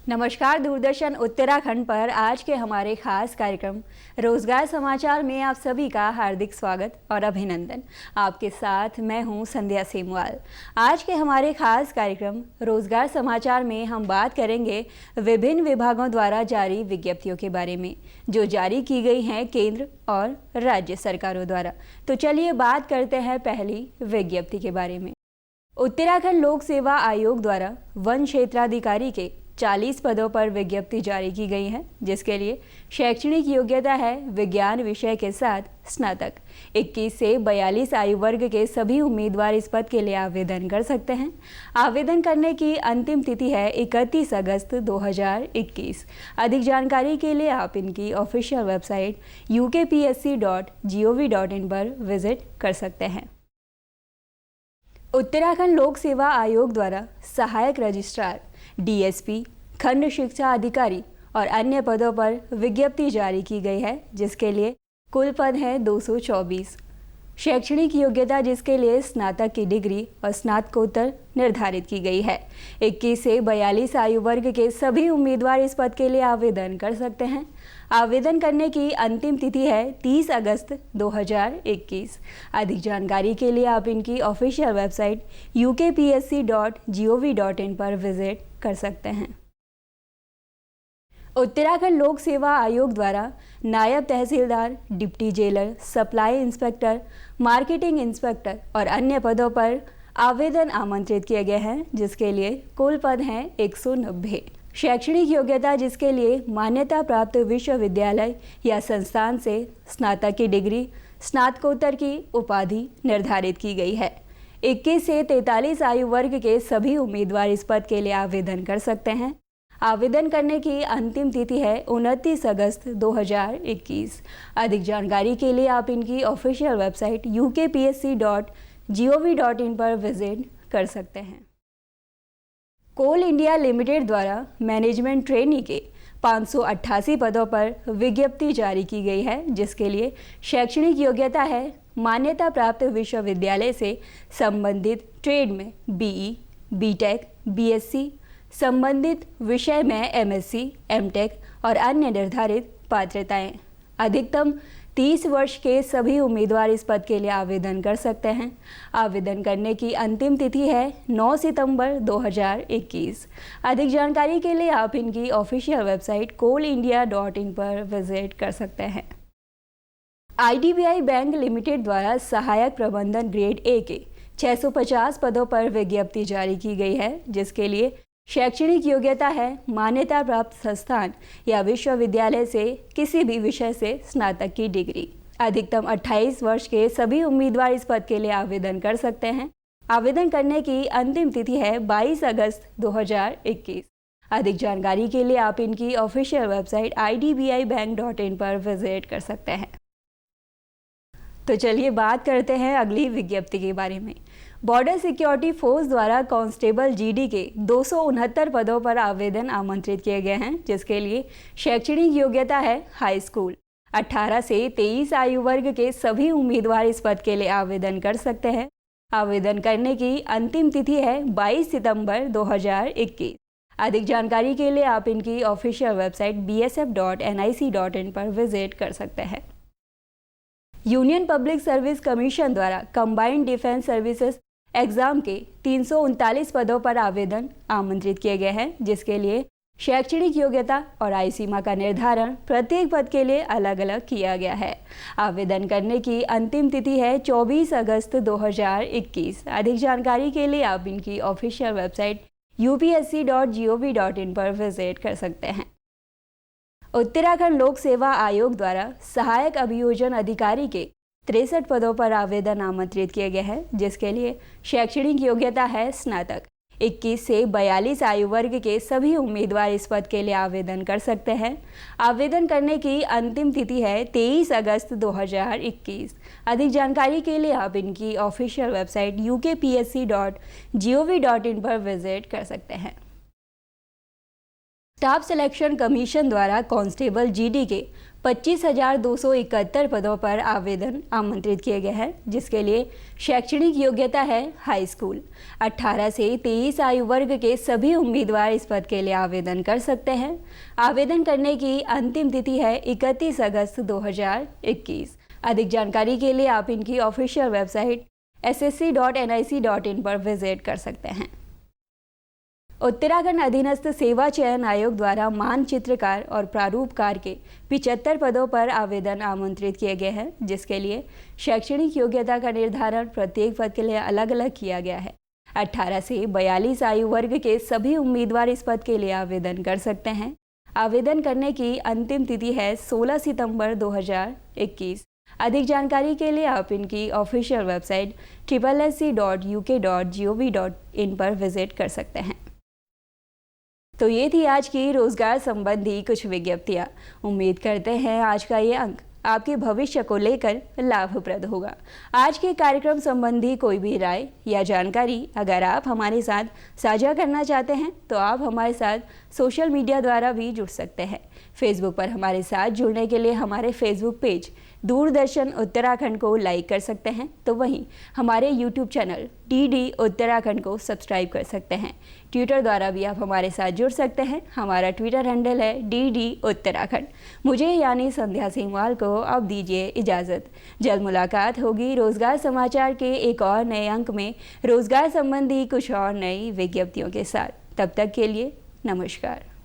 नमस्कार। दूरदर्शन उत्तराखंड पर आज के हमारे खास कार्यक्रम रोजगार समाचार में आप सभी का हार्दिक स्वागत और अभिनंदन। आपके साथ मैं हूं संध्या सेमवाल। आज के हमारे खास कार्यक्रम रोजगार समाचार में हम बात करेंगे विभिन्न विभागों द्वारा जारी विज्ञप्तियों के बारे में, जो जारी की गई हैं केंद्र और राज्य सरकारों द्वारा। तो चलिए बात करते हैं पहली विज्ञप्ति के बारे में। उत्तराखंड लोक सेवा आयोग द्वारा वन क्षेत्राधिकारी के 40 पदों पर विज्ञप्ति जारी की गई है, जिसके लिए शैक्षणिक योग्यता है विज्ञान विषय के साथ स्नातक। 21 से 42 आयु वर्ग के सभी उम्मीदवार इस पद के लिए आवेदन कर सकते हैं। आवेदन करने की अंतिम तिथि है 31 अगस्त 2021। अधिक जानकारी के लिए आप इनकी ऑफिशियल वेबसाइट ukpsc.gov.in पर विजिट कर सकते हैं। उत्तराखंड लोक सेवा आयोग द्वारा सहायक रजिस्ट्रार, डीएसपी, खंड शिक्षा अधिकारी और अन्य पदों पर विज्ञप्ति जारी की गई है, जिसके लिए कुल पद हैं 224। शैक्षणिक योग्यता जिसके लिए स्नातक की डिग्री और स्नातकोत्तर निर्धारित की गई है। 21 से 42 आयु वर्ग के सभी उम्मीदवार इस पद के लिए आवेदन कर सकते हैं। आवेदन करने की अंतिम तिथि है 30 अगस्त 2021। अधिक जानकारी के लिए आप इनकी ऑफिशियल वेबसाइट ukpsc.gov.in पर विजिट कर सकते हैं। उत्तराखंड लोक सेवा आयोग द्वारा नायब तहसीलदार, deputy jailer, supply inspector, marketing inspector और अन्य पदों पर आवेदन आमंत्रित किए गए हैं, जिसके लिए कुल पद हैं 190। शैक्षणिक योग्यता जिसके लिए मान्यता प्राप्त विश्वविद्यालय या संस्थान से स्नातक की डिग्री, स्नातकोत्तर की उपाधि निर्धारित की गई है। 21 से 43 आयु वर्ग के सभी उम्मीदवार इस पद के लिए आवेदन कर सकते हैं। आवेदन करने की अंतिम तिथि है 29 अगस्त 2021। अधिक जानकारी के लिए आप इनकी ऑफिशियल वेबसाइट ukpsc.gov.in पर विजिट कर सकते हैं। कोल इंडिया लिमिटेड द्वारा मैनेजमेंट ट्रेनी के 588 पदों पर विज्ञप्ति जारी की गई है, जिसके लिए शैक्षणिक योग्यता है मान्यता प्राप्त विश्वविद्यालय से संबंधित ट्रेड में बीई, बीटेक, बीएससी, संबंधित विषय में एमएससी, एमटेक और अन्य निर्धारित पात्रताएं। अधिकतम 30 वर्ष के सभी उम्मीदवार इस पद के लिए आवेदन कर सकते हैं। आवेदन करने की अंतिम तिथि है 9 सितंबर 2021। अधिक जानकारी के लिए आप इनकी ऑफिशियल वेबसाइट coalindia.in पर विजिट कर सकते हैं। आईडीबीआई बैंक लिमिटेड द्वारा सहायक प्रबंधन ग्रेड ए के 650 पदों पर विज्ञप्ति जारी की गई है, जिसके लिए शैक्षणिक योग्यता है मान्यता प्राप्त संस्थान या विश्वविद्यालय से किसी भी विषय से स्नातक की डिग्री। अधिकतम 28 वर्ष के सभी उम्मीदवार इस पद के लिए आवेदन कर सकते हैं। आवेदन करने की अंतिम तिथि है 22 अगस्त 2021। अधिक जानकारी के लिए आप इनकी ऑफिशियल वेबसाइट idbibank.in पर विजिट कर सकते हैं। तो चलिए बात करते हैं अगली विज्ञप्ति के बारे में। बॉर्डर सिक्योरिटी फोर्स द्वारा कांस्टेबल जीडी के 269 पदों पर आवेदन आमंत्रित किए गए हैं, जिसके लिए शैक्षणिक योग्यता है हाई स्कूल। 18 से 23 आयु वर्ग के सभी उम्मीदवार इस पद के लिए आवेदन कर सकते हैं। आवेदन करने की अंतिम तिथि है 22 सितंबर 2021। अधिक जानकारी के लिए आप इनकी ऑफिशियल वेबसाइट bsf.nic.in पर विजिट कर सकते हैं। यूनियन पब्लिक सर्विस कमीशन द्वारा कंबाइंड डिफेंस सर्विसेज एग्जाम के 339 पदों पर आवेदन आमंत्रित किए गए हैं, जिसके लिए शैक्षणिक योग्यता और आयु सीमा का निर्धारण प्रत्येक पद के लिए अलग अलग किया गया है। आवेदन करने की अंतिम तिथि है 24 अगस्त 2021। अधिक जानकारी के लिए आप इनकी ऑफिशियल वेबसाइट upsc.gov.in पर विजिट कर सकते हैं। उत्तराखंड लोक सेवा आयोग द्वारा सहायक अभियोजन अधिकारी के 63 पदों पर आवेदन आमंत्रित किए गए हैं, जिसके लिए शैक्षणिक योग्यता है स्नातक। 21 से 42 आयु वर्ग के सभी उम्मीदवार इस पद के लिए आवेदन कर सकते हैं। आवेदन करने की अंतिम तिथि है 23 अगस्त 2021। अधिक जानकारी के लिए आप इनकी ऑफिशियल वेबसाइट ukpsc.gov.in पर विजिट कर सकते हैं। स्टाफ सिलेक्शन कमीशन द्वारा कांस्टेबल जीडी के 25,271 पदों पर आवेदन आमंत्रित किए गए हैं, जिसके लिए शैक्षणिक योग्यता है हाई स्कूल। 18 से 23 आयु वर्ग के सभी उम्मीदवार इस पद के लिए आवेदन कर सकते हैं। आवेदन करने की अंतिम तिथि है 31 अगस्त 2021। अधिक जानकारी के लिए आप इनकी ऑफिशियल वेबसाइट ssc.nic.in पर विजिट कर सकते हैं। उत्तराखंड अधीनस्थ सेवा चयन आयोग द्वारा मानचित्रकार और प्रारूपकार के 75 पदों पर आवेदन आमंत्रित किए गए हैं, जिसके लिए शैक्षणिक योग्यता का निर्धारण प्रत्येक पद के लिए अलग अलग किया गया है। 18 से 42 आयु वर्ग के सभी उम्मीदवार इस पद के लिए आवेदन कर सकते हैं। आवेदन करने की अंतिम तिथि है 16 सितंबर 2021। अधिक जानकारी के लिए आप इनकी ऑफिशियल वेबसाइट ssc.uk.gov.in पर विजिट कर सकते हैं। तो ये थी आज की रोजगार संबंधी कुछ विज्ञप्तियाँ। उम्मीद करते हैं आज का ये अंक आपके भविष्य को लेकर लाभप्रद होगा। आज के कार्यक्रम संबंधी कोई भी राय या जानकारी अगर आप हमारे साथ साझा करना चाहते हैं तो आप हमारे साथ सोशल मीडिया द्वारा भी जुड़ सकते हैं। फेसबुक पर हमारे साथ जुड़ने के लिए हमारे फेसबुक पेज दूरदर्शन उत्तराखंड को लाइक कर सकते हैं, तो वहीं हमारे यूट्यूब चैनल DD उत्तराखंड को सब्सक्राइब कर सकते हैं। ट्विटर द्वारा भी आप हमारे साथ जुड़ सकते हैं। हमारा ट्विटर हैंडल है DD उत्तराखंड। मुझे यानी संध्या सिंहवाल को अब दीजिए इजाज़त। जल्द मुलाकात होगी रोजगार समाचार के एक और नए अंक में रोजगार संबंधी कुछ और नई विज्ञप्तियों के साथ। तब तक के लिए नमस्कार।